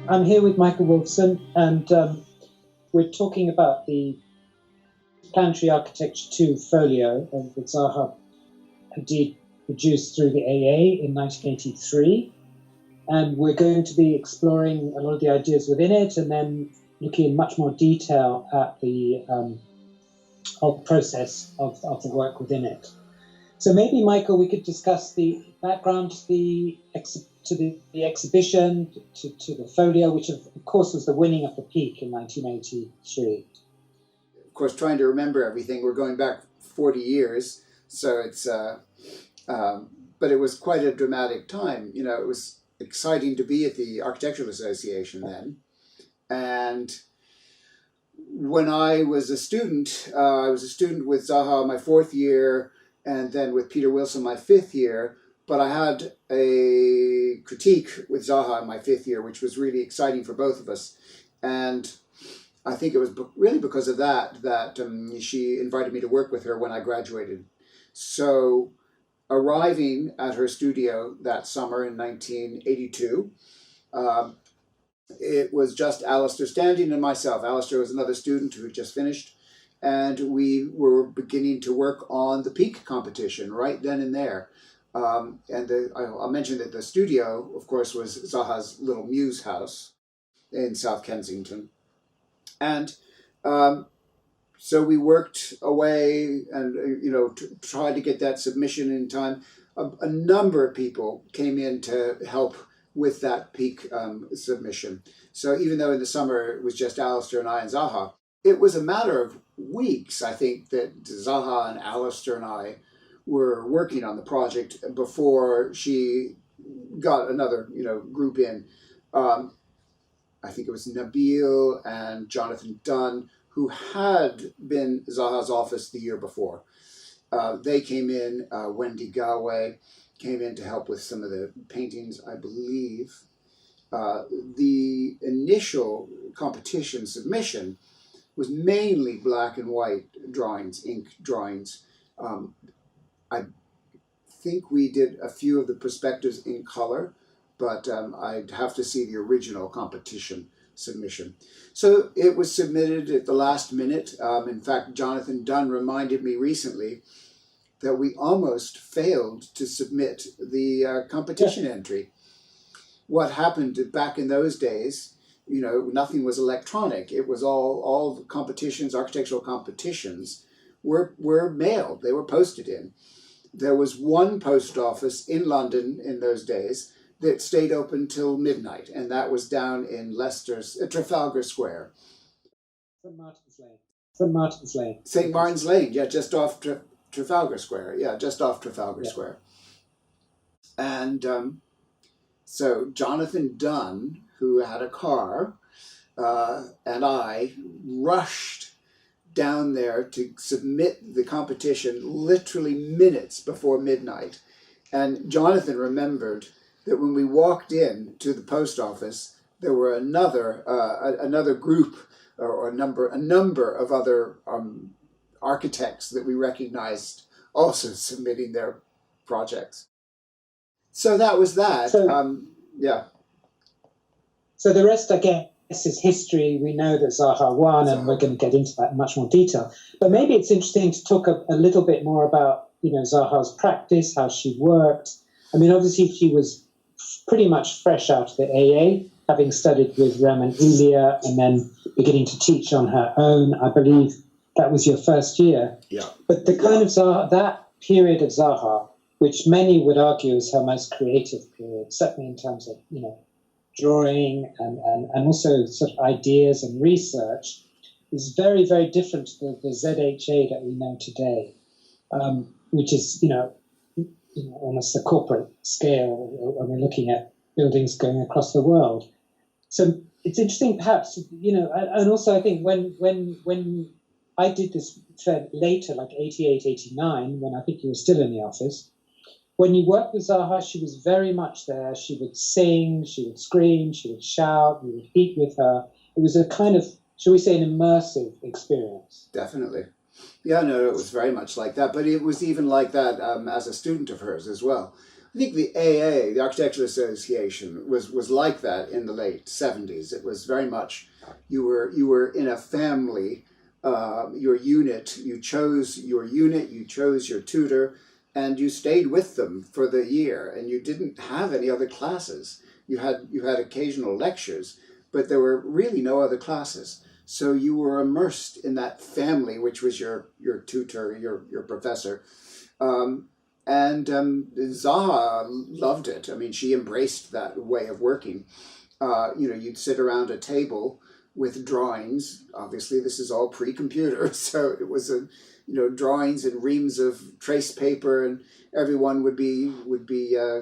I'm here with Michael Wolfson, and we're talking about the Planetary Architecture 2 folio that Zaha Hadid produced through the AA in 1983. And we're going to be exploring a lot of the ideas within it and then looking in much more detail at the whole process of the work within it. So maybe, Michael, we could discuss the background to the exhibition, to the folio, which of course was the winning of the Peak in 1983. Of course, trying to remember everything, we're going back 40 years, so it's, but it was quite a dramatic time. You know, it was exciting to be at the Architectural Association then. And when I was a student with Zaha my fourth year, and then with Peter Wilson my fifth year. But I had a critique with Zaha in my fifth year, which was really exciting for both of us. And I think it was really because of that she invited me to work with her when I graduated. So arriving at her studio that summer in 1982, it was just Alistair Standing and myself. Alistair was another student who had just finished. And we were beginning to work on the Peak competition right then and there. I'll mention that the studio, of course, was Zaha's little muse house in South Kensington. And so we worked away and, tried to get that submission in time. A number of people came in to help with that Peak submission. So even though in the summer it was just Alistair and I and Zaha, it was a matter of weeks, I think, that Zaha and Alistair and I were working on the project before she got another, group in. I think it was Nabil and Jonathan Dunn, who had been Zaha's office the year before. They came in. Wendy Galway came in to help with some of the paintings, I believe. The initial competition submission was mainly black and white drawings, ink drawings. I think we did a few of the perspectives in color, but I'd have to see the original competition submission. So it was submitted at the last minute. In fact, Jonathan Dunn reminded me recently that we almost failed to submit the competition entry. What happened back in those days, nothing was electronic. It was all the competitions, architectural competitions, were mailed. They were posted in. There was one post office in London in those days that stayed open till midnight, and that was down in Leicester's Trafalgar Square. St. Martin's Lane. St. Martin's Lane. St. Martin's Lane, yeah, just off Trafalgar Square. Yeah, just off Trafalgar Square. And so Jonathan Dunn, who had a car, and I rushed down there to submit the competition literally minutes before midnight. And Jonathan remembered that when we walked in to the post office, there were another group or a number of other architects that we recognized also submitting their projects. So that was that. So the rest, I guess, is history. We know that Zaha won, and we're going to get into that in much more detail. But maybe it's interesting to talk a little bit more about, Zaha's practice, how she worked. I mean, obviously, she was pretty much fresh out of the AA, having studied with Rem and Ilya, and then beginning to teach on her own. I believe that was your first year. Yeah. But the kind of Zaha, that period of Zaha, which many would argue is her most creative period, certainly in terms of, drawing and also sort of ideas and research, is very, very different to the ZHA that we know today, which is, almost the corporate scale when we're looking at buildings going across the world. So it's interesting, perhaps, and also I think when I did this later, like 88, 89, when I think you were still in the office, when you worked with Zaha, she was very much there. She would sing, she would scream, she would shout, you would eat with her. It was a kind of, shall we say, an immersive experience. Definitely. Yeah, no, it was very much like that. But it was even like that as a student of hers as well. I think the AA, the Architectural Association, was like that in the late 70s. It was very much, you were in a family, your unit, you chose your unit, you chose your tutor, and you stayed with them for the year, and you didn't have any other classes. You had occasional lectures, but there were really no other classes. So you were immersed in that family, which was your tutor, your professor. Zaha loved it. I mean, she embraced that way of working. You'd sit around a table with drawings. Obviously, this is all pre-computer, so it was drawings and reams of trace paper, and everyone would be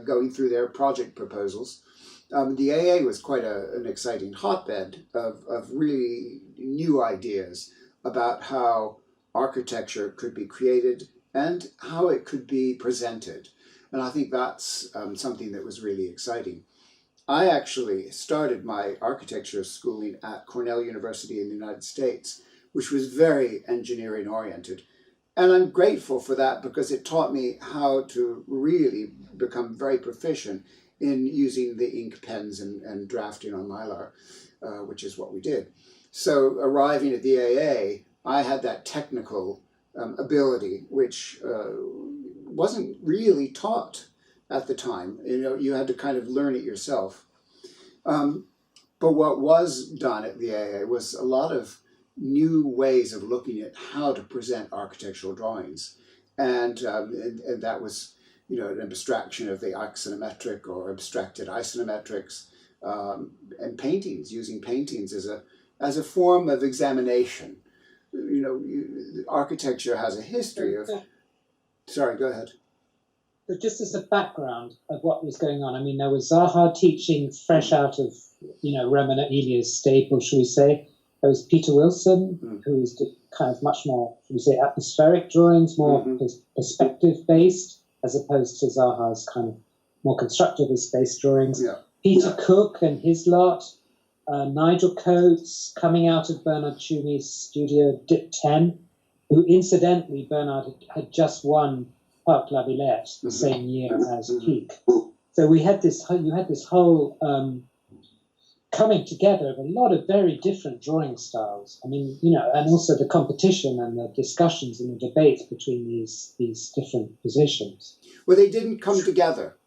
going through their project proposals. The AA was quite an exciting hotbed of really new ideas about how architecture could be created and how it could be presented. And I think that's something that was really exciting. I actually started my architecture schooling at Cornell University in the United States, which was very engineering oriented. And I'm grateful for that because it taught me how to really become very proficient in using the ink pens and drafting on Mylar, which is what we did. So arriving at the AA, I had that technical ability, which wasn't really taught at the time. You had to kind of learn it yourself. But what was done at the AA was a lot of new ways of looking at how to present architectural drawings. And that was, an abstraction of the axonometric or abstracted isonometrics, and paintings, using paintings as a form of examination. Architecture has a history of... Sorry, go ahead. But just as a background of what was going on, I mean, there was Zaha teaching fresh out of, Roman Elia's stable, shall we say. There was Peter Wilson, who was kind of much more, shall we say, atmospheric drawings, more perspective-based, as opposed to Zaha's kind of more constructivist-based drawings. Yeah. Peter Cook and his lot, Nigel Coates, coming out of Bernard Tschuni's studio, Dip 10, who incidentally, Bernard had just won Parc La Villette the same year as Peak. So you had this whole coming together of a lot of very different drawing styles. I mean, and also the competition and the discussions and the debates between these different positions. Well, they didn't come together.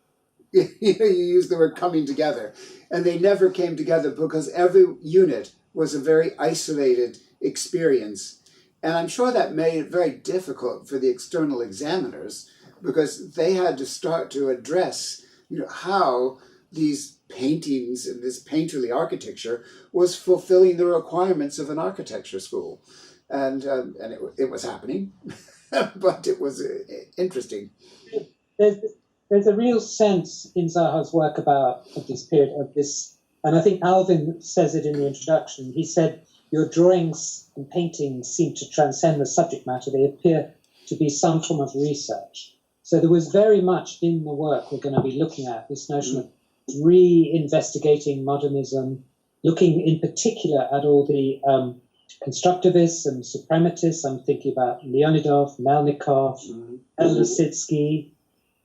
You use the word coming together. And they never came together because every unit was a very isolated experience. And I'm sure that made it very difficult for the external examiners because they had to start to address, how these paintings and this painterly architecture was fulfilling the requirements of an architecture school. And it was happening, but it was interesting. There's a real sense in Zaha's work of this period, and I think Alvin says it in the introduction. He said, your drawings and paintings seem to transcend the subject matter. They appear to be some form of research. So there was very much in the work we're going to be looking at this notion of re-investigating modernism, looking in particular at all the constructivists and suprematists. I'm thinking about Leonidov, Melnikov, Lisitsky,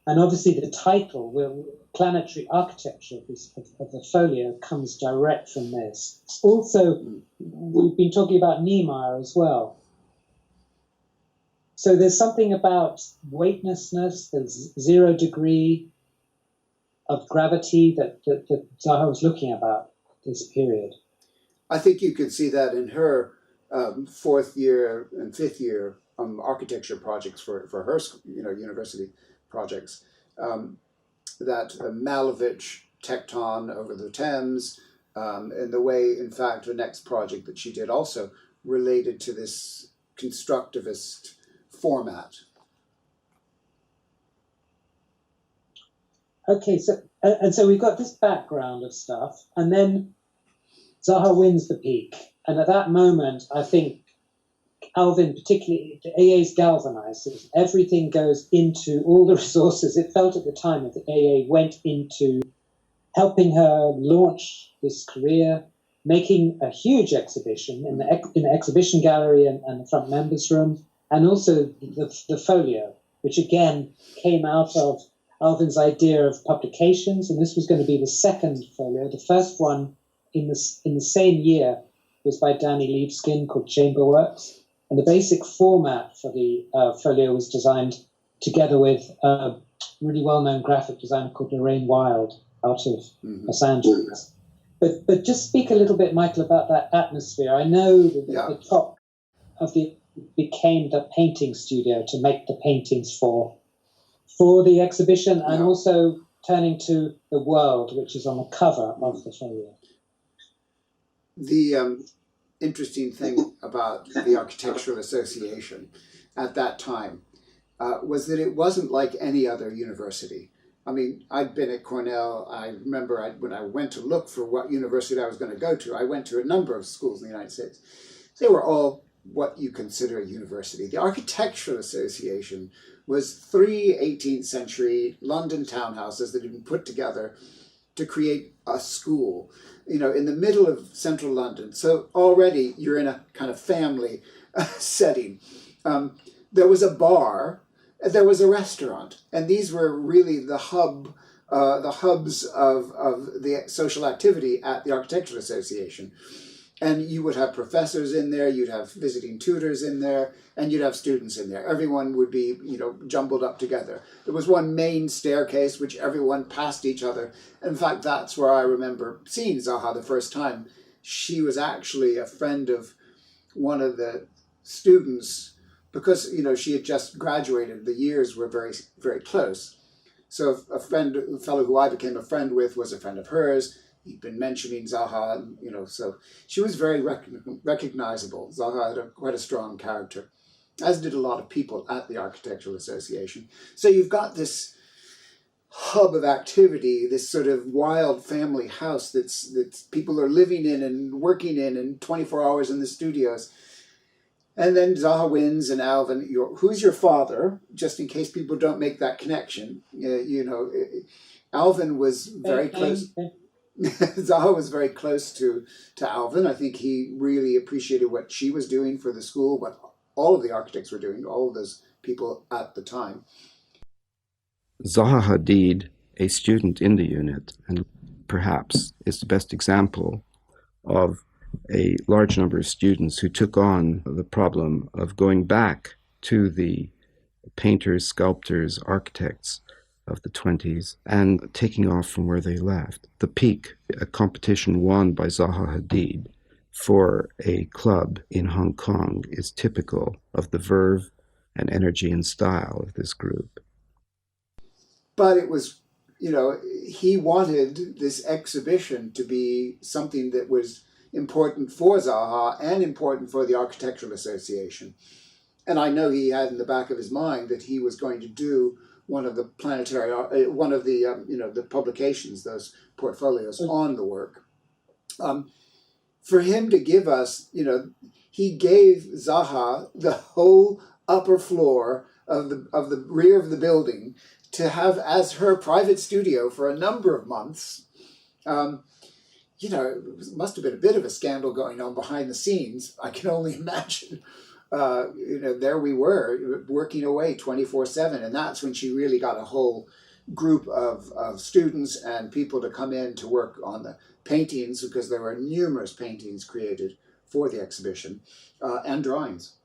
and obviously the title, Planetary Architecture of the folio, comes direct from this. Also, we've been talking about Niemeyer as well. So there's something about weightlessness, there's 0 degree of gravity that Zaha was looking about this period. I think you could see that in her 4th year and 5th year architecture projects for her university projects. That Malevich tecton over the Thames, and the way, in fact, the next project that she did also related to this constructivist format. Okay, so we've got this background of stuff, and then Zaha wins the Peak, and at that moment, I think Alvin, particularly, the AA is galvanized. Everything goes into all the resources. It felt at the time that the AA went into helping her launch this career, making a huge exhibition in the exhibition gallery and the front members' room, and also the folio, which again came out of Alvin's idea of publications, and this was going to be the second folio. The first one in the same year was by Danny Liebskin, called Chamber Works, and the basic format for the folio was designed together with a really well-known graphic designer called Lorraine Wild out of Los Angeles. But just speak a little bit, Michael, about that atmosphere. I know that the top of the became the painting studio to make the paintings for the exhibition, and also turning to the world, which is on the cover of the folio. The interesting thing about the Architectural Association at that time was that it wasn't like any other university. I mean, I'd been at Cornell. I remember when I went to look for what university I was going to go to, I went to a number of schools in the United States. They were all what you consider a university. The Architectural Association was 3 18th century London townhouses that had been put together to create a school, in the middle of central London. So already you're in a kind of family setting. There was a bar, there was a restaurant, and these were really the hubs of the social activity at the Architectural Association. And you would have professors in there, you'd have visiting tutors in there, and you'd have students in there. Everyone would be, jumbled up together. There was one main staircase which everyone passed each other. In fact, that's where I remember seeing Zaha the first time. She was actually a friend of one of the students because, she had just graduated. The years were very, very close. So a fellow who I became a friend with was a friend of hers. He'd been mentioning Zaha, and, so she was very recognizable. Zaha had quite a strong character, as did a lot of people at the Architectural Association. So you've got this hub of activity, this sort of wild family house that's people are living in and working in, and 24 hours in the studios. And then Zaha wins, and Alvin, who's your father? Just in case people don't make that connection, Alvin was very close. Zaha was very close to Alvin. I think he really appreciated what she was doing for the school, what all of the architects were doing, all of those people at the time. Zaha Hadid, a student in the unit, and perhaps is the best example of a large number of students who took on the problem of going back to the painters, sculptors, architects of the 20s and taking off from where they left. The Peak, a competition won by Zaha Hadid for a club in Hong Kong, is typical of the verve and energy and style of this group. But it was, he wanted this exhibition to be something that was important for Zaha and important for the Architectural Association. And I know he had in the back of his mind that he was going to do one of the planetary, one of the, the publications, those portfolios on the work. For him to give us, he gave Zaha the whole upper floor of the rear of the building to have as her private studio for a number of months. It must have been a bit of a scandal going on behind the scenes. I can only imagine. There we were working away 24/7, and that's when she really got a whole group of students and people to come in to work on the paintings, because there were numerous paintings created for the exhibition, and drawings.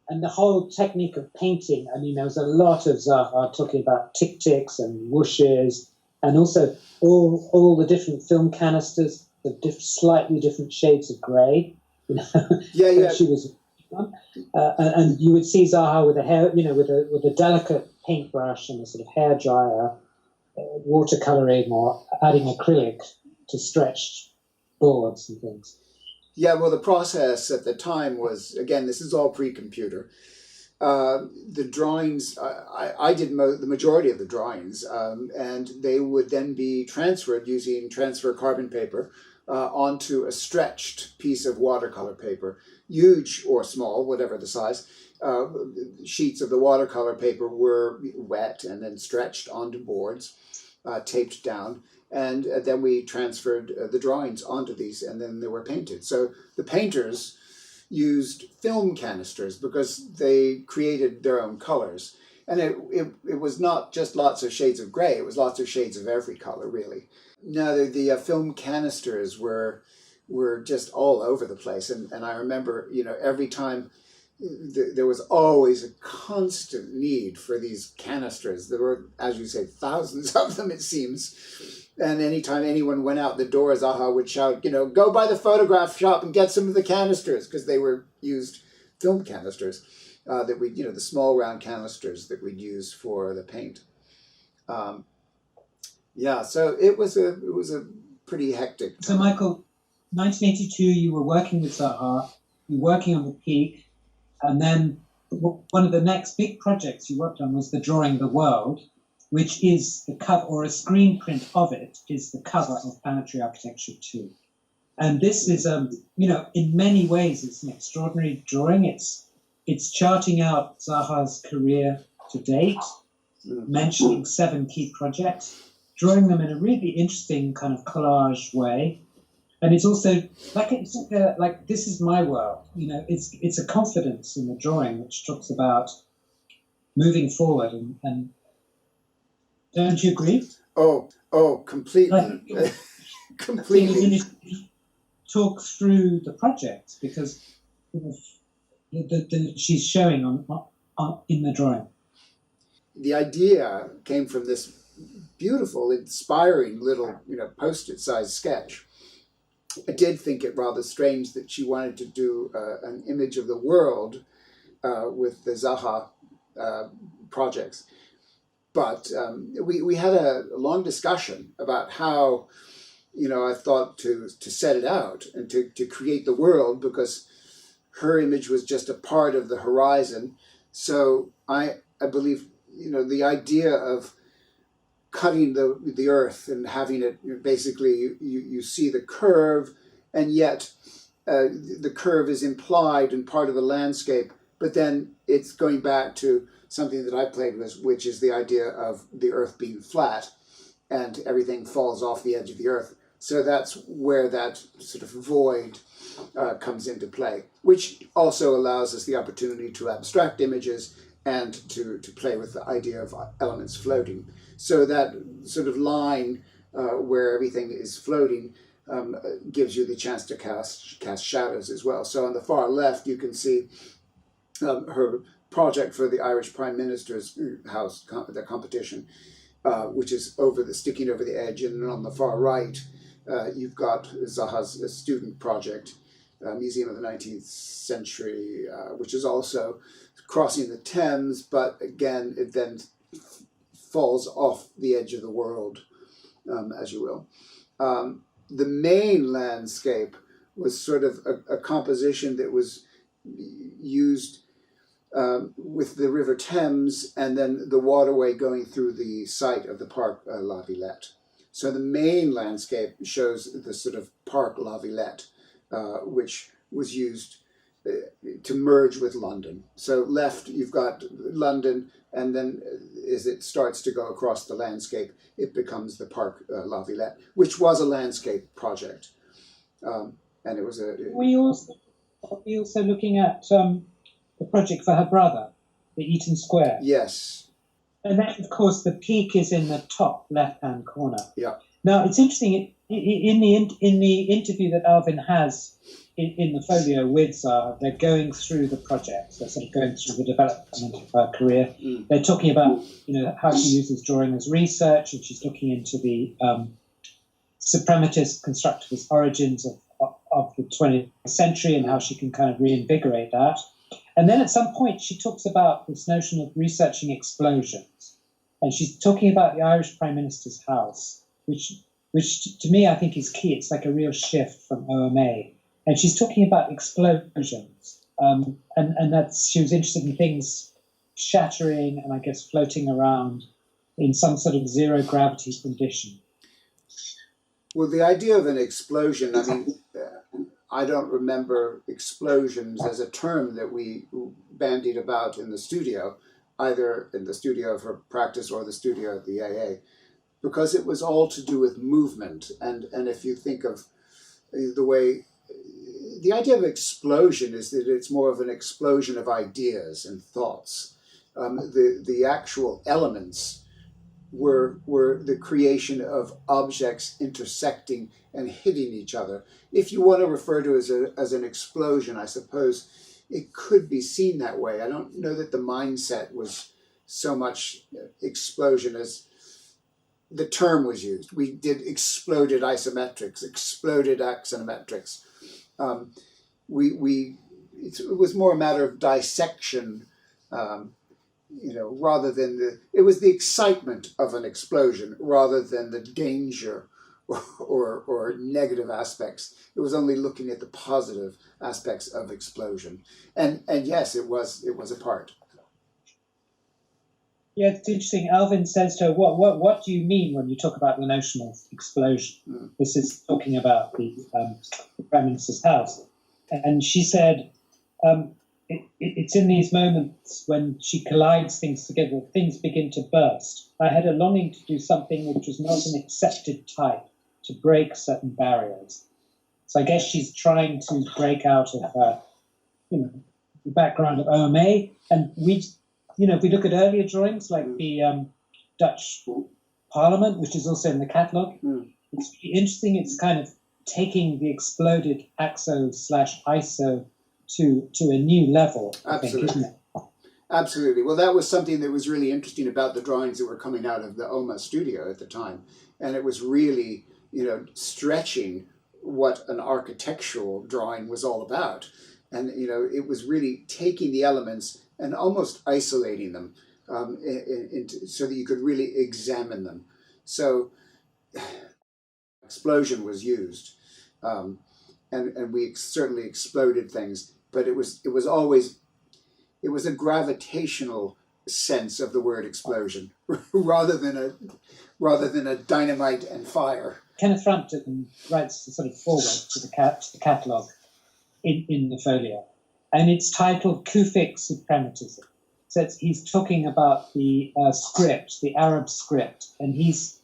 And the whole technique of painting, there was a lot of Zaha talking about tick-ticks and whooshes, and also all the different film canisters, the slightly different shades of grey. Yeah. She was, and you would see Zaha with a hair, with a delicate paintbrush and a sort of hair dryer, watercoloring or adding acrylic to stretched boards and things. Yeah, well, the process at the time was, again, this is all pre-computer. The drawings, I did the majority of the drawings, and they would then be transferred using transfer carbon paper onto a stretched piece of watercolor paper, huge or small, whatever the size. Sheets of the watercolor paper were wet and then stretched onto boards, taped down. And then we transferred the drawings onto these, and then they were painted. So the painters used film canisters because they created their own colors. And it was not just lots of shades of gray, it was lots of shades of every color, really. Now, the film canisters were just all over the place. And I remember, every time there was always a constant need for these canisters. There were, as you say, thousands of them, it seems. And anytime anyone went out the door, Zaha would shout, go by the photograph shop and get some of the canisters, because they were used film canisters that we, the small round canisters that we'd use for the paint. So it was a pretty hectic time. So Michael, 1982, you were working with Zaha, you were working on the peak, and then one of the next big projects you worked on was the Drawing the World, which is the cover, or a screen print of it, is the cover of Planetary Architecture 2. And this is, in many ways, it's an extraordinary drawing. It's charting out Zaha's career to date, mentioning 7 key projects, drawing them in a really interesting kind of collage way. And it's also like this is my world. It's a confidence in the drawing which talks about moving forward. And don't you agree? Oh, completely. Completely. Talk through the project, because she's showing on in the drawing. The idea came from this beautiful, inspiring little, post-it-sized sketch. I did think it rather strange that she wanted to do an image of the world with the Zaha projects. But we had a long discussion about how, I thought to set it out and to create the world, because her image was just a part of the horizon. So I believe, the idea of cutting the earth and having it, basically you see the curve, and yet the curve is implied and part of the landscape, but then it's going back to something that I played with, which is the idea of the earth being flat and everything falls off the edge of the earth. So that's where that sort of void comes into play, which also allows us the opportunity to abstract images and to play with the idea of elements floating. So that sort of line where everything is floating gives you the chance to cast shadows as well. So on the far left, you can see her project for the Irish Prime Minister's house, the competition, which is sticking over the edge. And then on the far right, you've got Zaha's student project, Museum of the 19th Century, which is also crossing the Thames, but again, it then falls off the edge of the world, as you will. The main landscape was sort of a composition that was used with the River Thames and then the waterway going through the site of the Parc La Villette. So the main landscape shows the sort of Parc La Villette, which was used to merge with London. So left, you've got London, and then as it starts to go across the landscape, it becomes the Parc La Villette, which was a landscape project. And it was a... Were you also looking at the project for her brother, the Eaton Square? Yes. And then, of course, the peak is in the top left-hand corner. Yeah. Now, it's interesting, in the interview that Alvin has in the folio with Zaha, they're going through the project. They're sort of going through the development of her career. They're talking about, how she uses drawing as research, and she's looking into the suprematist constructivist origins of the 20th century and how she can kind of reinvigorate that. And then at some point, she talks about this notion of researching explosions. And she's talking about the Irish Prime Minister's house, which to me, I think is key. It's like a real shift from OMA. And she's talking about explosions. And she was interested in things shattering and I guess floating around in some sort of zero gravity condition. Well, the idea of an explosion, I mean, I don't remember explosions as a term that we bandied about in the studio, either in the studio of her practice or the studio at the AA, because it was all to do with movement. And if you think of the way, the idea of explosion is that it's more of an explosion of ideas and thoughts. The actual elements were the creation of objects intersecting and hitting each other. If you want to refer to it as an explosion, I suppose it could be seen that way. I don't know that the mindset was so much explosion as the term was used. We did exploded isometrics, exploded axonometrics. It was more a matter of dissection, rather than it was the excitement of an explosion rather than the danger or negative aspects. It was only looking at the positive aspects of explosion. And yes, it was a part. Yeah, it's interesting. Alvin says to her, what do you mean when you talk about the notion of explosion? This is talking about the Prime Minister's house. And she said, it's in these moments when she collides things together, things begin to burst. I had a longing to do something which was not an accepted type, to break certain barriers. So I guess she's trying to break out of her, the background of OMA. And if we look at earlier drawings like the Dutch Parliament, which is also in the catalogue, it's really interesting. It's kind of taking the exploded axo/iso to a new level, I think, isn't it? Absolutely. Well, that was something that was really interesting about the drawings that were coming out of the OMA studio at the time. And it was really, stretching what an architectural drawing was all about. And, it was really taking the elements and almost isolating them so that you could really examine them. So explosion was used, and we certainly exploded things, but it was a gravitational sense of the word explosion rather than a dynamite and fire. Kenneth Frampton writes the sort of foreword to the catalogue in the folio, and it's titled Kufic Suprematism. So he's talking about the script, the Arab script, and he's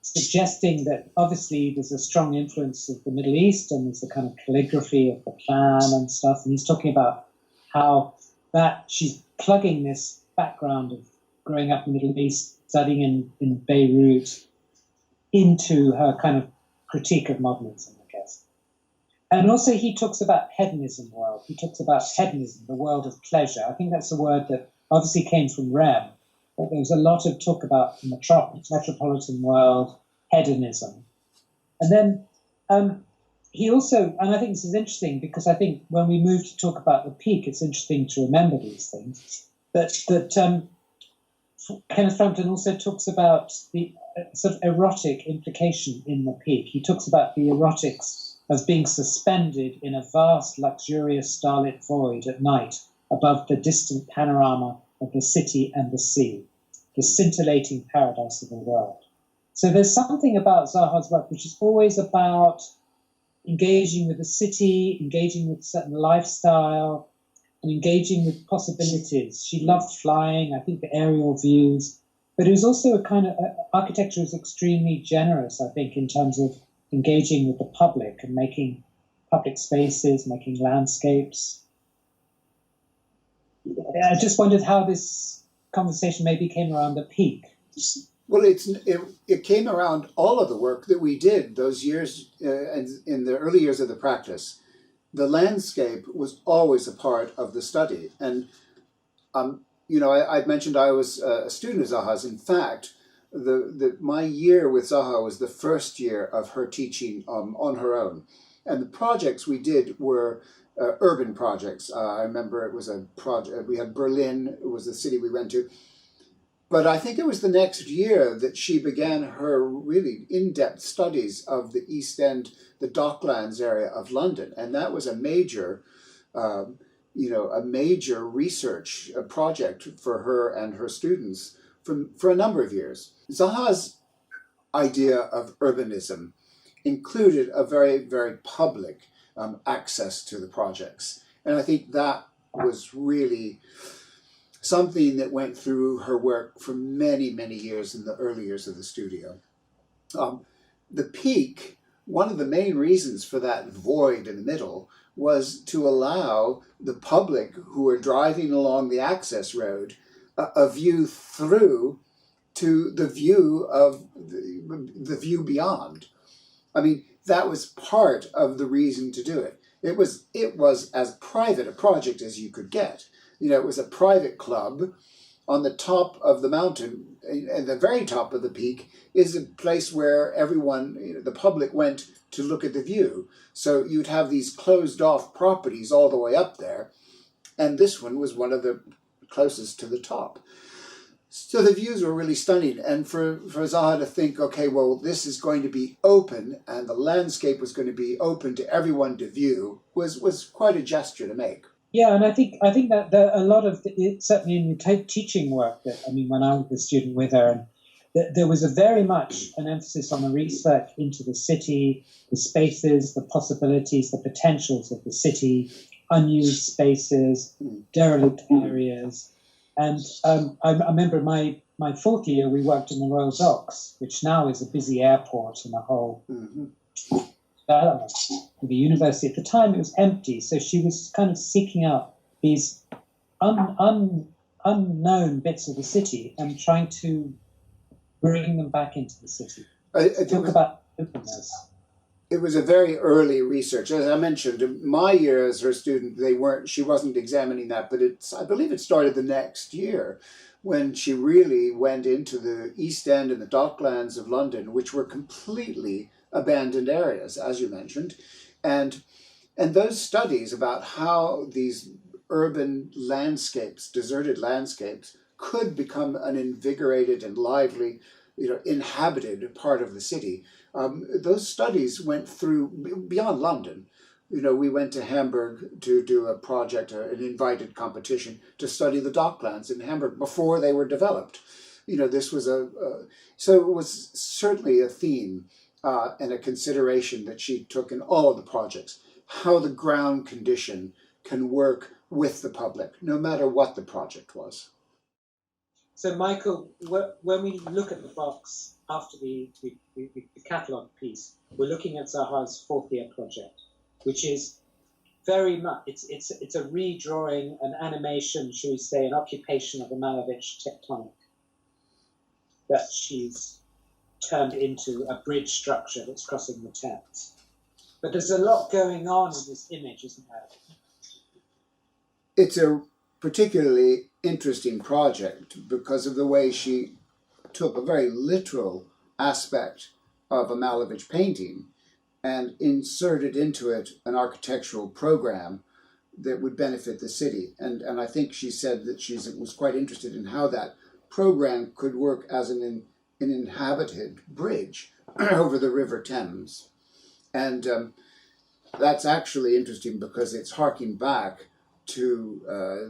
suggesting that obviously there's a strong influence of the Middle East and there's the kind of calligraphy of the plan and stuff. And he's talking about how that she's plugging this background of growing up in the Middle East, studying in Beirut, into her kind of critique of modernism, I guess. And also he talks about hedonism world. He talks about hedonism, the world of pleasure. I think that's a word that obviously came from Rem. But there was a lot of talk about the metropolitan world, hedonism. And then he also, and I think this is interesting because I think when we move to talk about the peak, it's interesting to remember these things. But Kenneth Frampton also talks about the sort of erotic implication in the peak. He talks about the erotics as being suspended in a vast, luxurious, starlit void at night above the distant panorama of the city and the sea, the scintillating paradise of the world. So there's something about Zaha's work which is always about engaging with the city, engaging with a certain lifestyle, and engaging with possibilities. She loved flying, I think the aerial views, but it was also a kind of, architecture was extremely generous, I think, in terms of engaging with the public and making public spaces, making landscapes. I just wondered how this conversation maybe came around the peak. Well, it came around all of the work that we did those years in the early years of the practice. The landscape was always a part of the study. And, I'd mentioned I was a student of Zaha's. In fact, my year with Zaha was the first year of her teaching on her own. And the projects we did were urban projects. I remember it was a project, we had Berlin, it was the city we went to. But I think it was the next year that she began her really in-depth studies of the East End, the Docklands area of London. And that was a major, research project for her and her students for a number of years. Zaha's idea of urbanism included a very, very public access to the projects. And I think that was really something that went through her work for many, many years in the early years of the studio. The peak, one of the main reasons for that void in the middle was to allow the public who were driving along the access road a view through to the view of the view beyond. I mean, that was part of the reason to do it. It was as private a project as you could get. You know, it was a private club on the top of the mountain, and the very top of the peak is a place where everyone, you know, the public went to look at the view. So you'd have these closed off properties all the way up there, and this one was one of the closest to the top. So the views were really stunning, and for Zaha to think, okay, well, this is going to be open, and the landscape was going to be open to everyone to view, was quite a gesture to make. Yeah, and I think that there are a lot of certainly in the teaching work that, I mean, when I was a student with her, and there was a very much an emphasis on the research into the city, the spaces, the possibilities, the potentials of the city, unused spaces, derelict areas. And I remember my fourth year, we worked in the Royal Docks, which now is a busy airport and a whole development. The university at the time, it was empty, so she was kind of seeking out these unknown bits of the city and trying to bring them back into the city. Talk about openness. It was a very early research. As I mentioned, in my year as her student, she wasn't examining that, but I believe it started the next year when she really went into the East End and the Docklands of London, which were completely abandoned areas, as you mentioned. And those studies about how these urban landscapes, deserted landscapes, could become an invigorated and lively, you know, inhabited part of the city. Those studies went through beyond London. You know, we went to Hamburg to do a project, an invited competition to study the docklands in Hamburg before they were developed. You know, this was so it was certainly a theme and a consideration that she took in all of the projects, how the ground condition can work with the public, no matter what the project was. So, Michael, when we look at the box after the catalogue piece, we're looking at Zaha's fourth year project, which is very much, it's a redrawing, an animation, shall we say, an occupation of the Malevich tectonic that she's turned into a bridge structure that's crossing the Thames. But there's a lot going on in this image, isn't there? It's a particularly interesting project because of the way she took a very literal aspect of a Malevich painting and inserted into it an architectural program that would benefit the city. And I think she said that she was quite interested in how that program could work as an inhabited bridge over the River Thames. And that's actually interesting because it's harking back to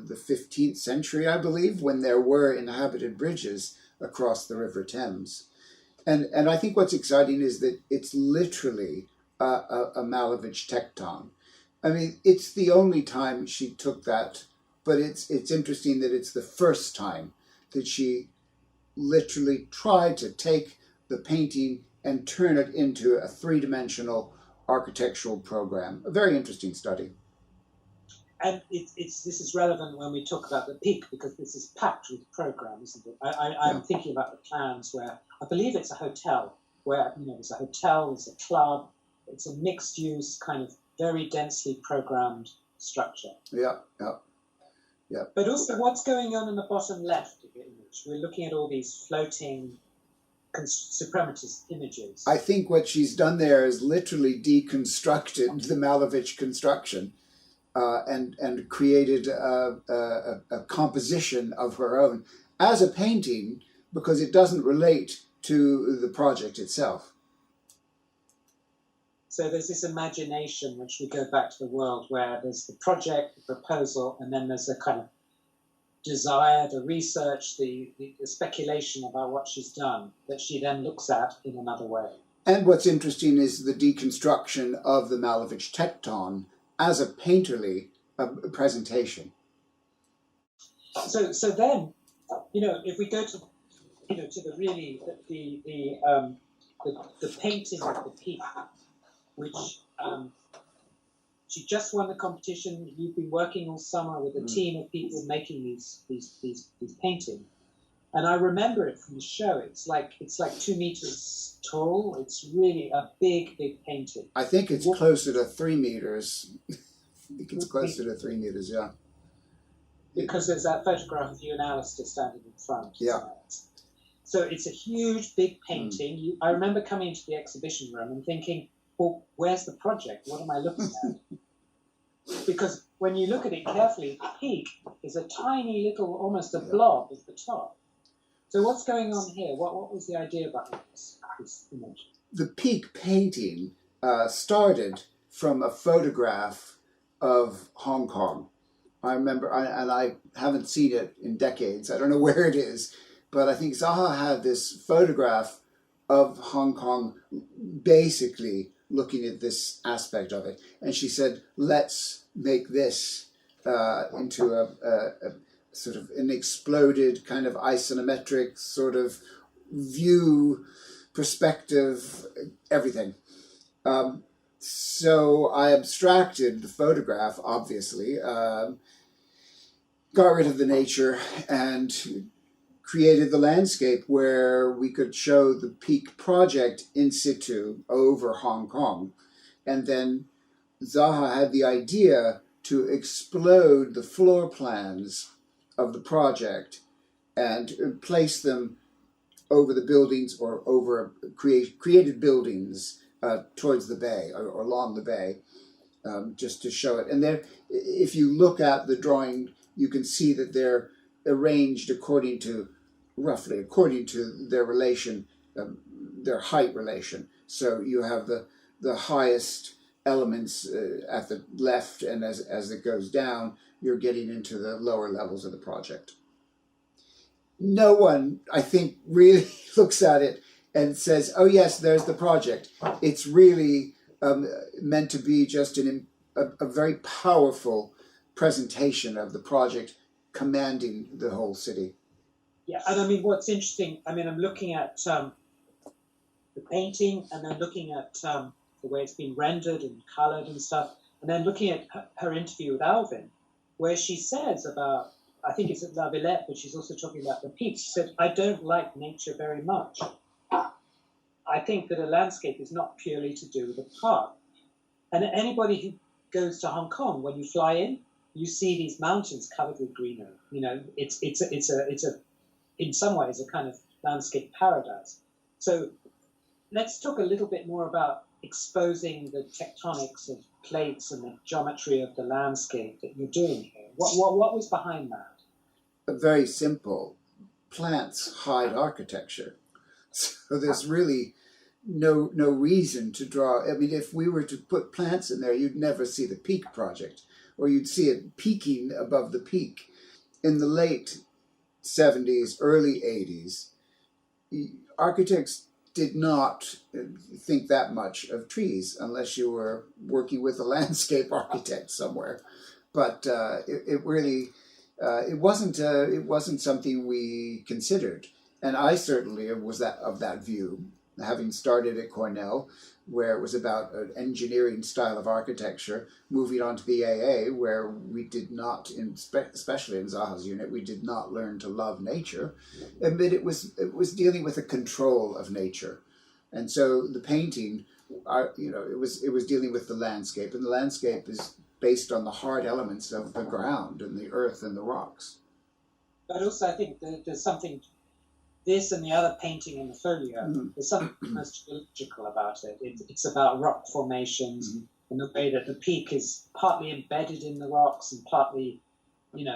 the 15th century, I believe, when there were inhabited bridges across the River Thames. And I think what's exciting is that it's literally a Malevich tecton. I mean, it's the only time she took that, but it's interesting that it's the first time that she literally tried to take the painting and turn it into a three-dimensional architectural program. A very interesting study. And this is relevant when we talk about the peak, because this is packed with program, isn't it? I'm thinking about the plans where I believe it's a hotel, where, you know, there's a hotel, there's a club, it's a mixed use kind of very densely programmed structure. Yeah. But also, what's going on in the bottom left of the image? We're looking at all these floating suprematist images. I think what she's done there is literally deconstructed the Malevich construction and created a composition of her own as a painting, because it doesn't relate to the project itself. So there's this imagination, which we go back to the world, where there's the project, the proposal, and then there's a kind of desire, the research, the speculation about what she's done that she then looks at in another way. And what's interesting is the deconstruction of the Malevich tecton as a painterly presentation. So then, you know, if we go to, you know, to the really the painting of the peak, which she just won the competition. You've been working all summer with a team of people making these paintings. And I remember it from the show. It's like 2 meters tall. It's really a big painting. I think it's closer to 3 meters. I think it's closer to 3 meters, yeah. Because there's that photograph of you and Alistair standing in front. Yeah. So it's a huge, big painting. I remember coming into the exhibition room and thinking, well, where's the project? What am I looking at? Because when you look at it carefully, the peak is a tiny little, almost a blob at the top. So what's going on here? What was the idea behind this image? The peak painting started from a photograph of Hong Kong. I remember, and I haven't seen it in decades. I don't know where it is, but I think Zaha had this photograph of Hong Kong basically looking at this aspect of it. And she said, let's make this into a sort of an exploded kind of isometric sort of view, perspective, everything. So I abstracted the photograph, obviously, got rid of the nature and created the landscape where we could show the peak project in situ over Hong Kong. And then Zaha had the idea to explode the floor plans of the project and place them over the buildings or over created buildings towards the bay or along the bay, just to show it. And there, if you look at the drawing, you can see that they're arranged roughly according to their relation, their height relation. So you have the highest elements at the left, and as it goes down, you're getting into the lower levels of the project. No one, I think, really looks at it and says, oh yes, there's the project. It's really meant to be just a very powerful presentation of the project commanding the whole city. Yeah, and I mean, what's interesting, I mean, I'm looking at the painting and then looking at the way it's been rendered and coloured and stuff, and then looking at her interview with Alvin, where she says about, I think it's at La Villette, but she's also talking about the peaks. She said, I don't like nature very much. I think that a landscape is not purely to do with a park. And anybody who goes to Hong Kong, when you fly in, you see these mountains covered with greenery. You know, it's in some ways a kind of landscape paradise. So let's talk a little bit more about exposing the tectonics of plates and the geometry of the landscape that you're doing here. What was behind that? Very simple. Plants hide architecture. So there's really no reason to draw. I mean, if we were to put plants in there, you'd never see the peak project, or you'd see it peaking above the peak. In the late 70s, early 80s, architects did not think that much of trees unless you were working with a landscape architect somewhere. But it really it wasn't something we considered. And I certainly was of that view, having started at Cornell, where it was about an engineering style of architecture, moving on to the AA, where we did not, especially in Zaha's unit, we did not learn to love nature, but it was dealing with the control of nature. And so the painting, it was dealing with the landscape, and the landscape is based on the hard elements of the ground and the earth and the rocks. But also, I think there's something. This and the other painting in the folio, there's something most geological about it. It's about rock formations and the way that the peak is partly embedded in the rocks and partly,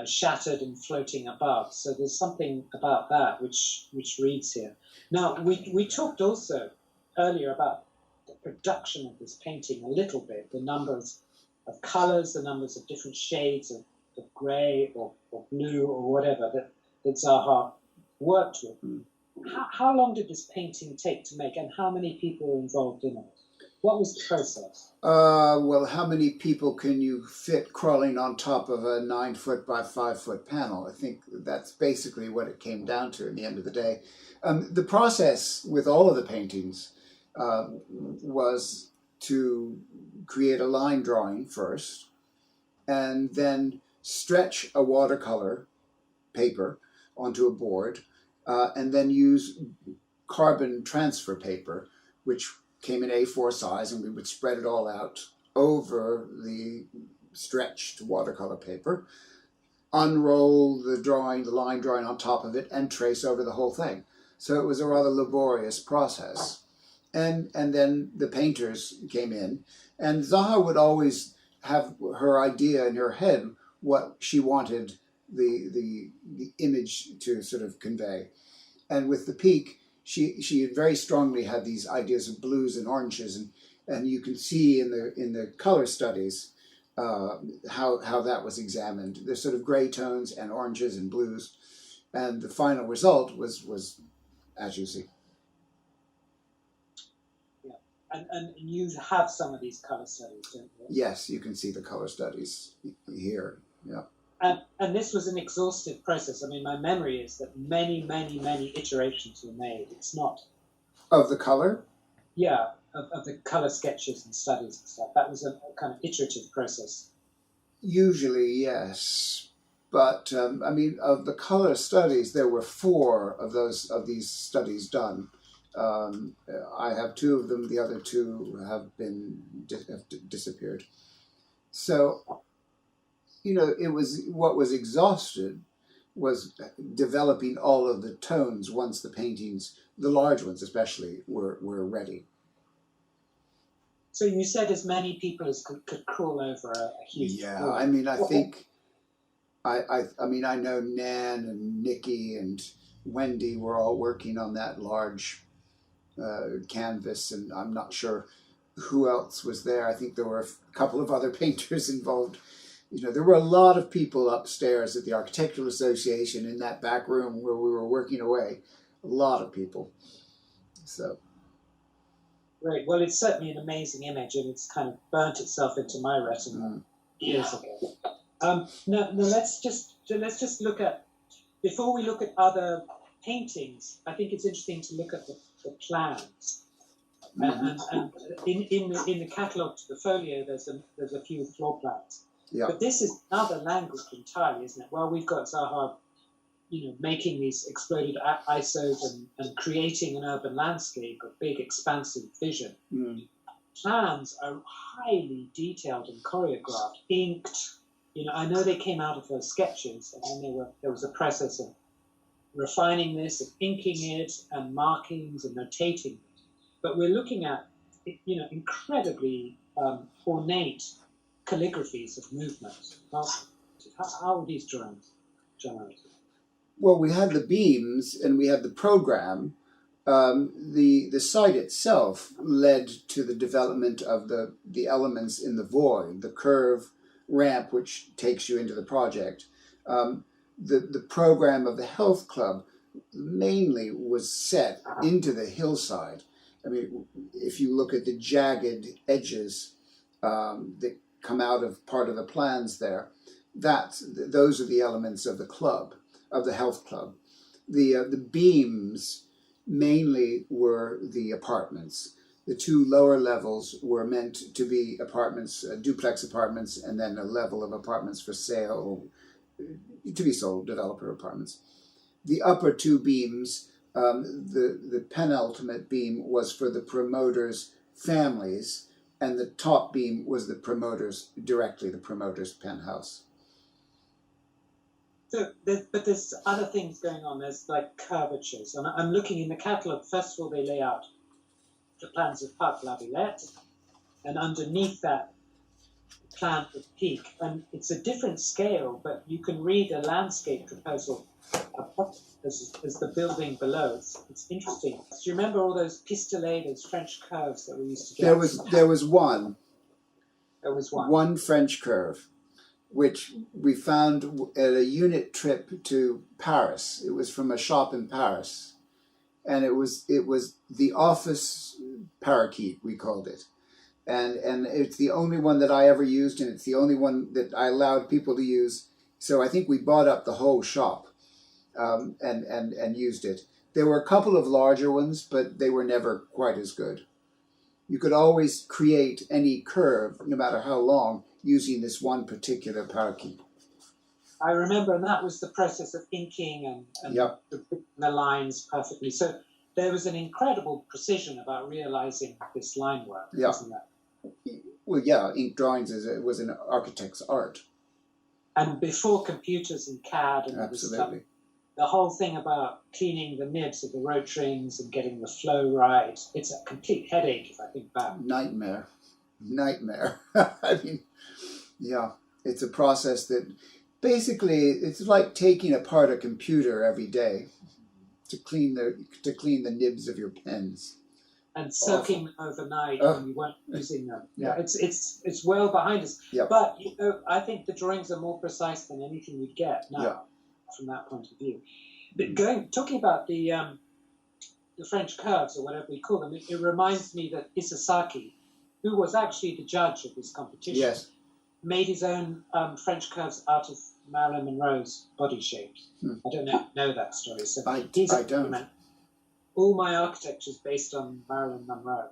shattered and floating above. So there's something about that which reads here. Now, we talked also earlier about the production of this painting a little bit, the numbers of colours, the numbers of different shades of grey or blue or whatever that Zaha worked with. How long did this painting take to make, and how many people were involved in it? What was the process? Well, how many people can you fit crawling on top of a 9-foot by 5-foot panel? I think that's basically what it came down to in the end of the day. The process with all of the paintings was to create a line drawing first, and then stretch a watercolor paper onto a board, and then use carbon transfer paper, which came in A4 size, and we would spread it all out over the stretched watercolor paper, unroll the drawing, the line drawing on top of it, and trace over the whole thing. So it was a rather laborious process. And then the painters came in, and Zaha would always have her idea in her head what she wanted the image to sort of convey. And with the Peak, she very strongly had these ideas of blues and oranges, and you can see in the color studies how that was examined. There's sort of gray tones and oranges and blues, and the final result was as you see. And you have some of these color studies, don't you? Yes, you can see the color studies here. Yeah. And this was an exhaustive process. I mean, my memory is that many iterations were made. It's not Of the color? Yeah, of the color sketches and studies and stuff. That was a kind of iterative process. Usually, yes. But I mean, of the color studies, there were 4 of these studies done. I have 2 of them. The other 2 have disappeared. So, you know, it was what was exhausted was developing all of the tones once the paintings, the large ones especially, were ready. So you said as many people as could crawl over a huge. Yeah, wall. I mean, I think I mean, I know Nan and Nikki and Wendy were all working on that large canvas, and I'm not sure who else was there. I think there were a couple of other painters involved. You know, there were a lot of people upstairs at the Architectural Association in that back room where we were working away. A lot of people. So. Great. Well, it's certainly an amazing image, and it's kind of burnt itself into my retina years ago. Now let's just look at, before we look at other paintings, I think it's interesting to look at the plans. And in the catalogue to the folio, there's a few floor plans. Yeah. But this is another language entirely, isn't it? Well, we've got Zaha, you know, making these exploded ISOs and creating an urban landscape, a big expansive vision. Plans are highly detailed and choreographed, inked. You know, I know they came out of her sketches, and then there was a process of refining this, of inking it, and markings and notating it. But we're looking at, you know, incredibly ornate calligraphies of movement. How are these drawings generated? Well, we had the beams and we had the program. The site itself led to the development of the elements in the void, the curve ramp which takes you into the project. The program of the health club mainly was set into the hillside. I mean, if you look at the jagged edges that come out of part of the plans there, those are the elements of the club, of the health club. The beams mainly were the apartments. The 2 lower levels were meant to be apartments, duplex apartments, and then a level of apartments for sale, to be sold, developer apartments. The upper 2 beams, the penultimate beam was for the promoters' families, and the top beam was the promoters' penthouse. So, but there's other things going on. There's like curvatures, and I'm looking in the catalogue. First of all, they lay out the plans of Parc La Villette, and underneath that, the plan of Peak. And it's a different scale, but you can read a landscape proposal as the building below. It's interesting. Do you remember all those pistolets, those French curves that we used to get? There was one. There was one. One French curve, which we found at a unit trip to Paris. It was from a shop in Paris, and it was the office parakeet, we called it, and it's the only one that I ever used, and it's the only one that I allowed people to use. So I think we bought up the whole shop, and used it. There were a couple of larger ones, but they were never quite as good. You could always create any curve, no matter how long, using this one particular parakeet. I remember, and that was the process of inking and Yep. the lines perfectly. So there was an incredible precision about realizing this line work, Yeah. wasn't there? Well, yeah, ink drawings was an architect's art. And before computers and CAD and all this stuff, Absolutely. the whole thing about cleaning the nibs of the rotarings and getting the flow right, it's a complete headache if I think back. Nightmare. I mean, yeah, it's a process that basically it's like taking apart a computer every day to clean the nibs of your pens. And soaking them overnight when you weren't using them. Yeah. It's well behind us. Yep. But I think the drawings are more precise than anything you'd get now. Yeah. From that point of view. But talking about the French curves, or whatever we call them, it reminds me that Isesaki, who was actually the judge of this competition, Yes. made his own French curves out of Marilyn Monroe's body shapes. I don't know that story. So I don't. All my architecture is based on Marilyn Monroe.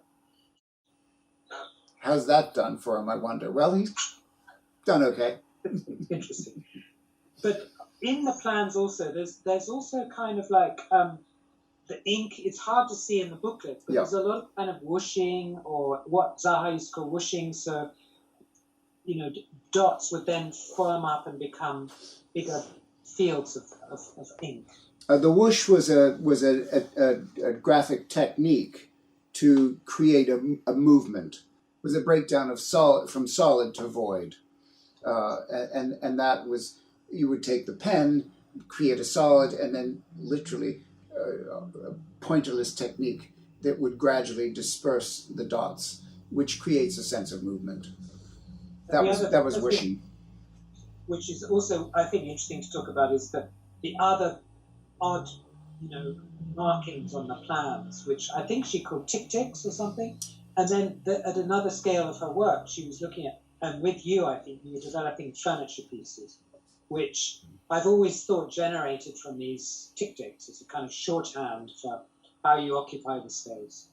How's that done for him, I wonder? Well, he's done okay. Interesting. But in the plans also, there's also kind of like the ink. It's hard to see in the booklet, but there's a lot of kind of whooshing, or what Zaha used to call whooshing. So, dots would then form up and become bigger fields of ink. The whoosh was a graphic technique to create a movement. It was a breakdown of from solid to void, and that was, you would take the pen, create a solid, and then literally a pointerless technique that would gradually disperse the dots, which creates a sense of movement. That was whooshing. Which is also, I think, interesting to talk about, is that the other odd, markings on the plans, which I think she called tic-tics or something. And then at another scale of her work, she was looking at, and with you, I think, you were developing furniture pieces, which I've always thought generated from these tic-tics as a kind of shorthand for how you occupy the space.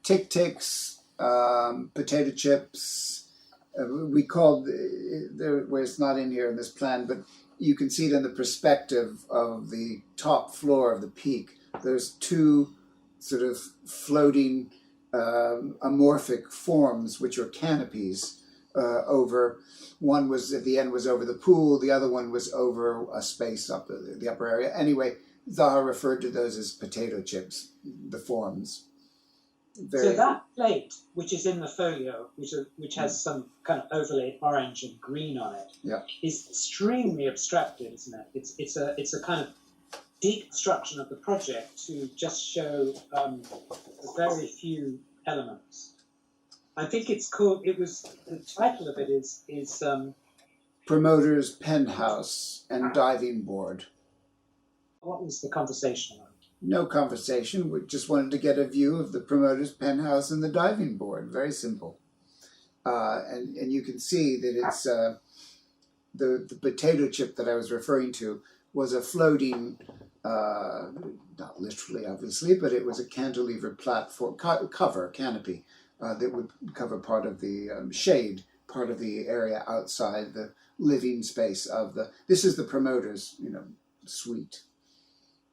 Tic-tics, potato chips, we called, where it's not in here in this plan, but you can see it in the perspective of the top floor of the peak. There's two sort of floating amorphic forms, which are canopies over. One was at the end was over the pool, the other one was over a space up the upper area. Anyway, Zaha referred to those as potato chips, the forms. So that plate, which is in the folio, which has some kind of overlaid orange and green on it, is extremely abstracted, isn't it? It's a kind of deconstruction of the project to just show very few elements. I think it's called. The title of it is Promoter's Penthouse and Diving Board. What was the conversation on? No conversation. We just wanted to get a view of the promoter's penthouse and the diving board. Very simple. And you can see that it's the potato chip that I was referring to was a floating, not literally obviously, but it was a cantilever platform, canopy that would cover part of the shade, part of the area outside the living space of this is the promoter's, suite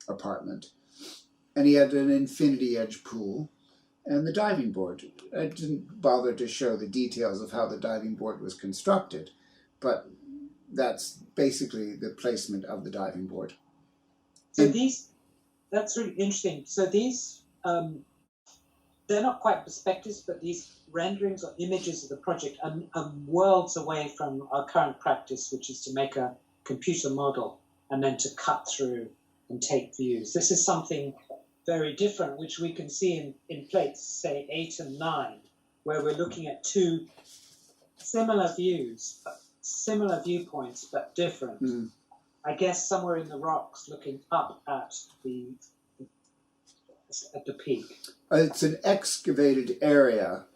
apartment. And he had an infinity edge pool and the diving board. I didn't bother to show the details of how the diving board was constructed, but that's basically the placement of the diving board. So that's really interesting. So these, they're not quite perspectives, but these renderings or images of the project are worlds away from our current practice, which is to make a computer model and then to cut through and take views. This is something very different, which we can see in plates, say 8 and 9, where we're looking at two similar views, similar viewpoints, but different. I guess somewhere in the rocks, looking up at the peak. It's an excavated area.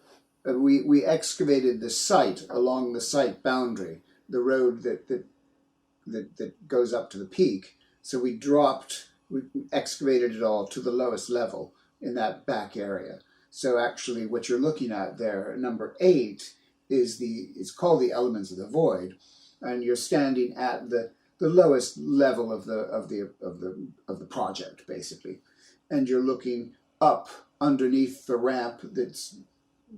We excavated the site along the site boundary, the road that goes up to the peak. So we excavated it all to the lowest level in that back area. So actually what you're looking at there, number 8, is called the elements of the void, and you're standing at the lowest level of the project, basically, and you're looking up underneath the ramp that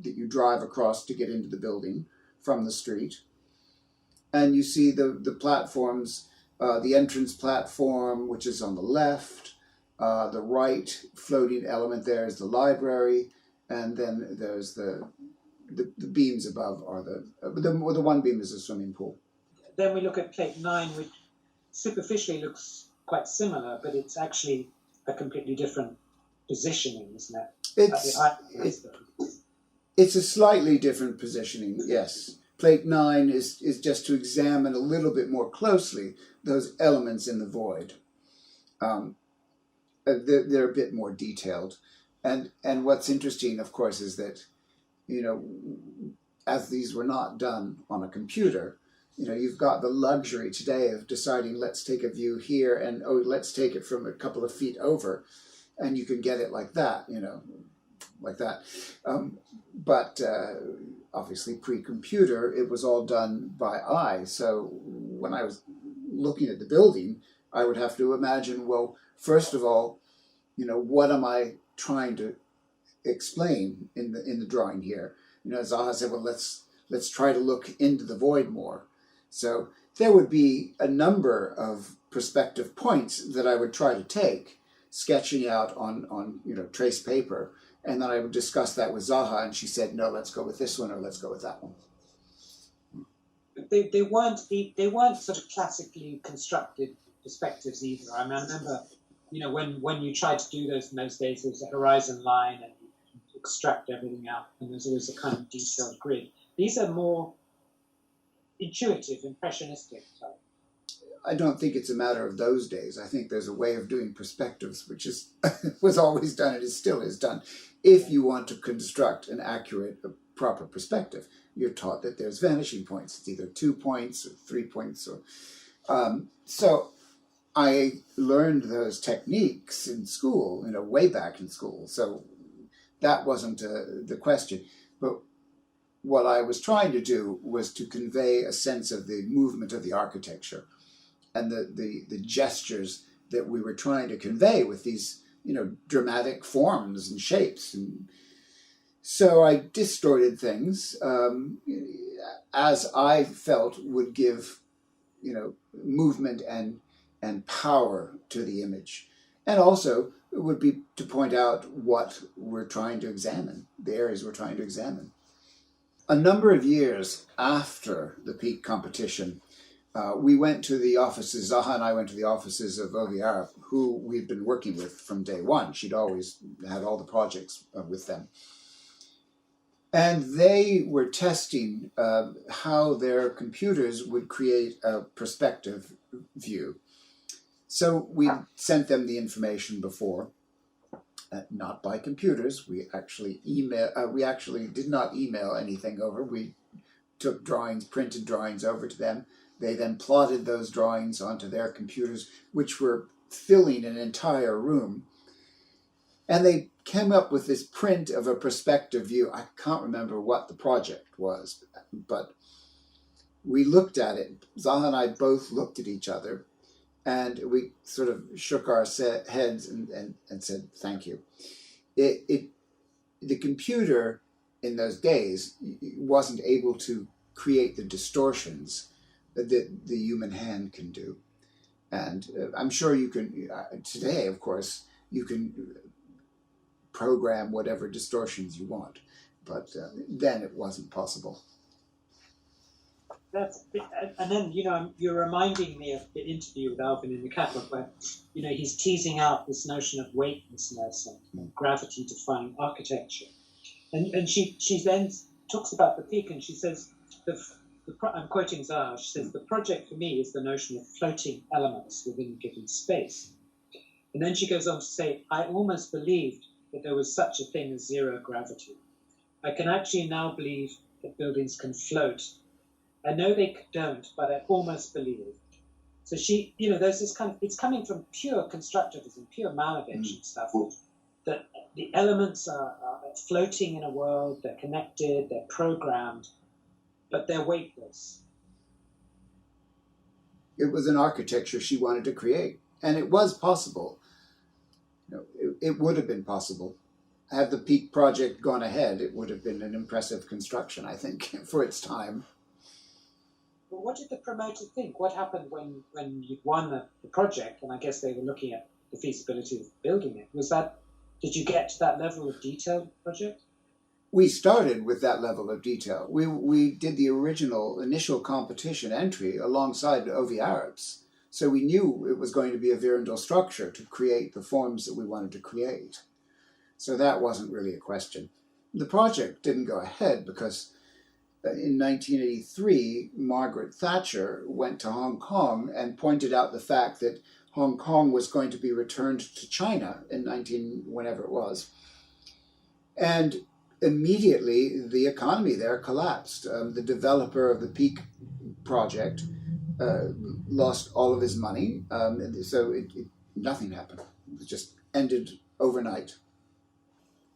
you drive across to get into the building from the street, and you see the platforms, the entrance platform, which is on the left. The right floating element there is the library, and then there's the beams above are the one beam is a swimming pool. Then we look at plate 9, which superficially looks quite similar, but it's actually a completely different positioning, isn't it? It's a slightly different positioning, yes. Plate 9 is just to examine a little bit more closely those elements in the void. They're a bit more detailed. And what's interesting, of course, is that, as these were not done on a computer, you've got the luxury today of deciding, let's take a view here, and let's take it from a couple of feet over, and you can get it like that, like that. But obviously pre-computer, it was all done by eye. So when I was looking at the building, I would have to imagine, well, first of all, what am I trying to explain in the drawing here? Zaha said, well, let's try to look into the void more. So there would be a number of perspective points that I would try to take, sketching out on trace paper, and then I would discuss that with Zaha, and she said, no, let's go with this one, or let's go with that one. They weren't sort of classically constructed perspectives either. I remember, when you tried to do those in those days, there was a horizon line and you extract everything out, and there's always a kind of detailed grid. These are more intuitive, impressionistic type. I don't think it's a matter of those days. I think there's a way of doing perspectives, which was always done and still is done. If you want to construct an accurate, proper perspective, you're taught that there's vanishing points. It's either 2 points or 3 points. So I learned those techniques in school, way back in school. So that wasn't the question. But what I was trying to do was to convey a sense of the movement of the architecture and the gestures that we were trying to convey with these, dramatic forms and shapes. And so I distorted things as I felt would give, movement and power to the image. And also it would be to point out what we're trying to examine, the areas we're trying to examine. A number of years after the peak competition, we went to the offices, Zaha and I went to the offices of OVR, who we'd been working with from day one. She'd always had all the projects with them. And they were testing how their computers would create a perspective view. So we sent them the information before, not by computers. We actually did not email anything over. We took drawings, printed drawings over to them. They then plotted those drawings onto their computers, which were filling an entire room. And they came up with this print of a perspective view. I can't remember what the project was, but we looked at it. Zaha and I both looked at each other, and we sort of shook our heads and said, thank you. The computer in those days wasn't able to create the distortions that the human hand can do. And I'm sure you can, today, of course, you can program whatever distortions you want, but then it wasn't possible. And then, you're reminding me of the interview with Alvin in the catalog where, he's teasing out this notion of weightlessness and gravity defying architecture. And she then talks about the peak, and she says, I'm quoting Zaha, she says, the project for me is the notion of floating elements within a given space. And then she goes on to say, I almost believed that there was such a thing as zero gravity. I can actually now believe that buildings can float. I know they don't, but I almost believe it. So she, there's this kind of, it's coming from pure constructivism, pure Malevich and stuff, that the elements are floating in a world, they're connected, they're programmed, but they're weightless. It was an architecture she wanted to create, and it was possible. It would have been possible. Had the Peak project gone ahead, it would have been an impressive construction, I think, for its time. But what did the promoter think? What happened when you won the project? And I guess they were looking at the feasibility of building it. Did you get to that level of detail in the project? We started with that level of detail. We did the initial competition entry alongside OV Arabs. So we knew it was going to be a Virindle structure to create the forms that we wanted to create. So that wasn't really a question. The project didn't go ahead because in 1983, Margaret Thatcher went to Hong Kong and pointed out the fact that Hong Kong was going to be returned to China in whenever it was. And immediately the economy there collapsed. The developer of the Peak project lost all of his money. So nothing happened. It just ended overnight.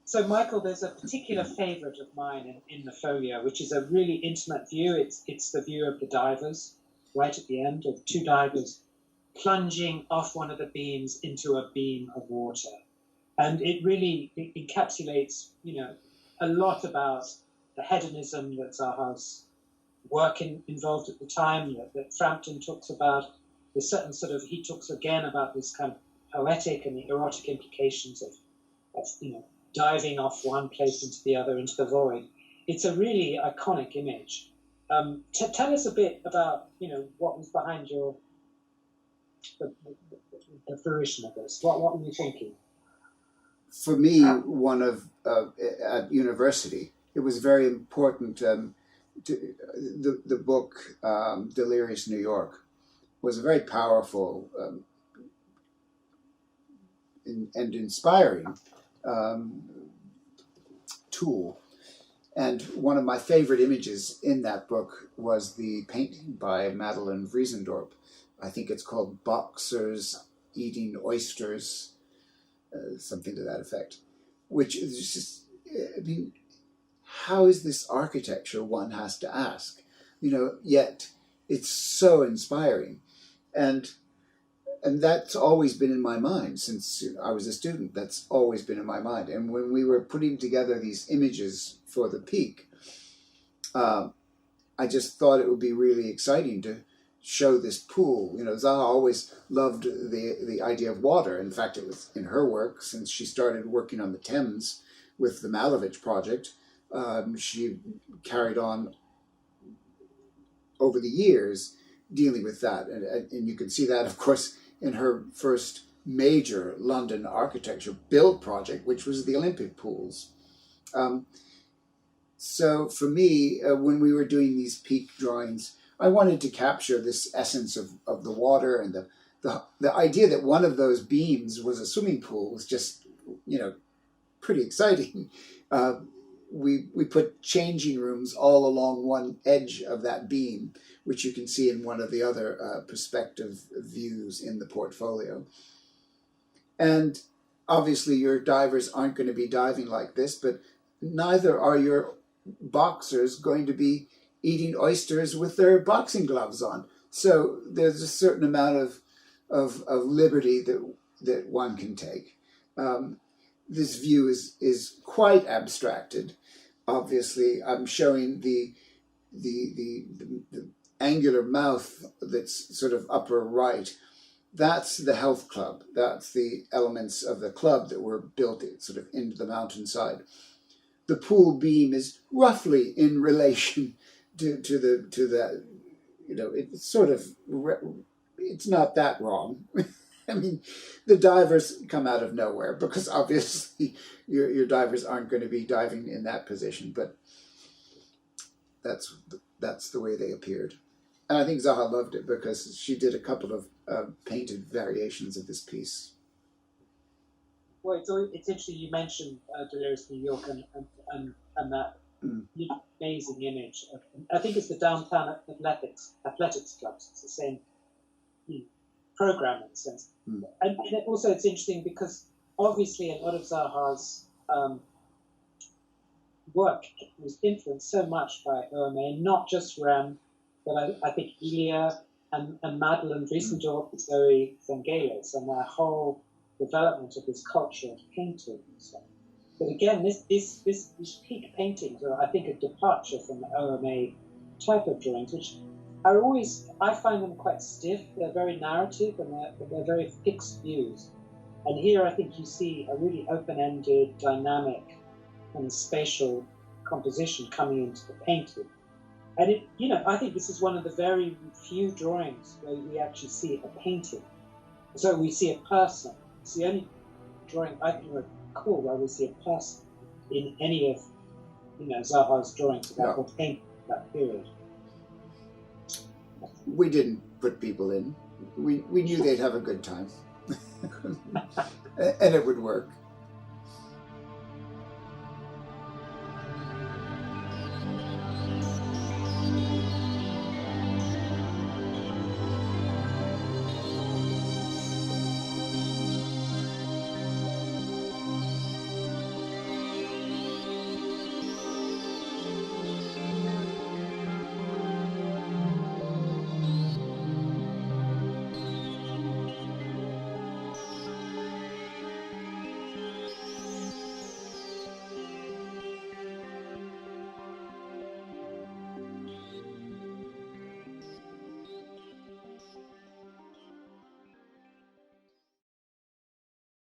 So, Michael, there's a particular favourite of mine in the folio, which is a really intimate view. It's the view of the divers, right at the end, of two divers plunging off one of the beams into a beam of water. And it really encapsulates, a lot about the hedonism that Zaha's work involved at the time, that Frampton talks about. There's certain he talks again about this kind of poetic and the erotic implications of diving off one place into the other, into the void. It's a really iconic image. Tell us a bit about, what was behind the fruition of this. What were you thinking? For me, at university, it was very important. The book Delirious New York was a very powerful and inspiring tool. And one of my favorite images in that book was the painting by Madeleine Vriesendorp. I think it's called Boxers Eating Oysters, something to that effect, which is just, how is this architecture, one has to ask, yet it's so inspiring. And that's always been in my mind since I was a student. That's always been in my mind. And when we were putting together these images for the Peak, I just thought it would be really exciting to show this pool. Zaha always loved the idea of water. In fact, it was in her work, since she started working on the Thames with the Malevich project, she carried on over the years dealing with that. And you can see that, of course, in her first major London architecture build project, which was the Olympic pools. So for me, when we were doing these Peak drawings, I wanted to capture this essence of the water, and the idea that one of those beams was a swimming pool was just, pretty exciting. We put changing rooms all along one edge of that beam, which you can see in one of the other perspective views in the portfolio. And obviously your divers aren't going to be diving like this, but neither are your boxers going to be eating oysters with their boxing gloves on. So there's a certain amount of liberty that one can take. This view is quite abstracted. Obviously, I'm showing the angular mouth that's sort of upper right. That's the health club. That's the elements of the club that were built sort of into the mountainside. The pool beam is roughly in relation to that. It's sort of, it's not that wrong. I mean, the divers come out of nowhere because obviously your divers aren't going to be diving in that position, but that's the way they appeared. And I think Zaha loved it because she did a couple of painted variations of this piece. Well, it's interesting you mentioned Delirious New York and that amazing image. I think it's the Downtown Athletics Clubs. It's the same program in a sense. And also it's interesting because obviously a lot of Zaha's work was influenced so much by OMA, not just Rem, but I think Ilya and Madeline Driesendorf, Zoe Vangelis, and their whole development of this culture of painting and stuff. But again, these peak paintings are, I think, a departure from the OMA type of drawings, which I find them quite stiff. They're very narrative and they're very fixed views. And here I think you see a really open-ended, dynamic, and spatial composition coming into the painting. And I think this is one of the very few drawings where we actually see a painting. So we see a person. It's the only drawing I can recall where we see a person in any of Zaha's drawings about what painting that period. We didn't put people in. We knew they'd have a good time. And it would work.